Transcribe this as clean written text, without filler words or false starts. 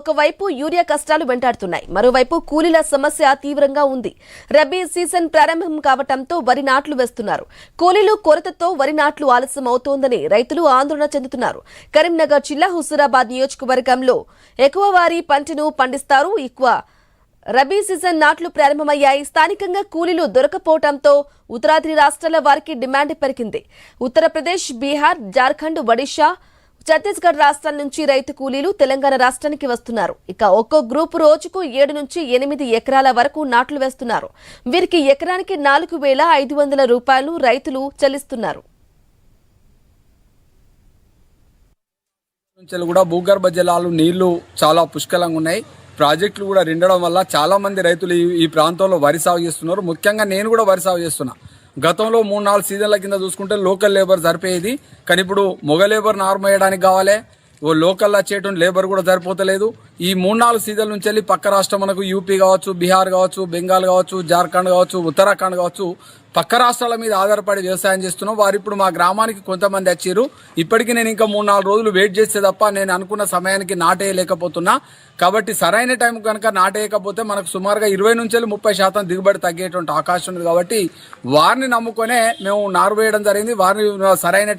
ఒకవైపు యూరియా కష్టాలు వెంటాడుతున్నాయి, మరోవైపు కూలీల సమస్య తీవ్రంగా ఉంది. రబీ సీజన్ ప్రారంభం కావడంతో వరి నాట్లు వేస్తున్నారు. కూలీలు కొరతతో వరి నాట్లు ఆలస్యం అవుతోందని రైతులు ఆందోళన చెందుతున్నారు. కరీంనగర్ జిల్లా హుజూరాబాద్ నియోజకవర్గంలో ఎక్కువ వారి పంటను పండిస్తారు. రబీ సీజన్ నాట్లు ప్రారంభమయ్యాయి. స్థానికంగా కూలీలు దొరకపోవడంతో ఉత్తరాది రాష్ట్రాల వారికి డిమాండ్ పెరిగింది. ఉత్తరప్రదేశ్, బీహార్, జార్ఖండ్, ఒడిశా, ఛత్తీస్గఢ్ రాష్ట్రాల నుంచి రైతు కూలీలు తెలంగాణ రాష్ట్రానికి వస్తున్నారు. ఒక్కో గ్రూపు రోజుకు 7 నుంచి 8 ఎకరాల వరకు నాట్లు వేస్తున్నారు. వీరికి ఎకరానికి 4,500 రూపాయలు రైతులు చెల్లిస్తున్నారు. కూడా భూగర్భ జలాలు నీళ్లు చాలా పుష్కలంగా ఉన్నాయి. ప్రాజెక్టులు కూడా నిండడం వల్ల చాలా మంది రైతులు ఈ ప్రాంతంలో వరి సాగు చేస్తున్నారు. ముఖ్యంగా నేను కూడా వరి సాగు చేస్తున్నా. గతంలో 3-4 సీజన్ల కింద చూసుకుంటే లోకల్ లేబర్ సరిపోయేది, కానీ ఇప్పుడు మొగ లేబర్ నార్మల్ వేయడానికి కావాలి, లోకల్ వచ్చేటువంటి లేబర్ కూడా సరిపోతలేదు. ఈ 3-4 సీజన్ల నుంచి వెళ్ళి పక్క రాష్ట్రం మనకు యూపీ కావచ్చు, బీహార్ కావచ్చు, బెంగాల్ కావచ్చు, జార్ఖండ్ కావచ్చు, ఉత్తరాఖండ్ కావచ్చు, పక్క రాష్ట్రాల మీద ఆధారపడి వ్యవసాయం చేస్తున్నాం. వారు ఇప్పుడు మా గ్రామానికి కొంతమంది వచ్చారు. ఇప్పటికీ నేను ఇంకా 3-4 రోజులు వెయిట్ చేస్తే తప్ప నేను అనుకున్న సమయానికి నాటేయలేకపోతున్నా. కాబట్టి సరైన టైం కనుక నాటేయకపోతే మనకు సుమారుగా 20 నుంచి 30% దిగుబడి తగ్గేటువంటి అవకాశం ఉంది. కాబట్టి వారిని నమ్ముకొనే మేము నారు వేయడం జరిగింది. వారిని సరైన టైం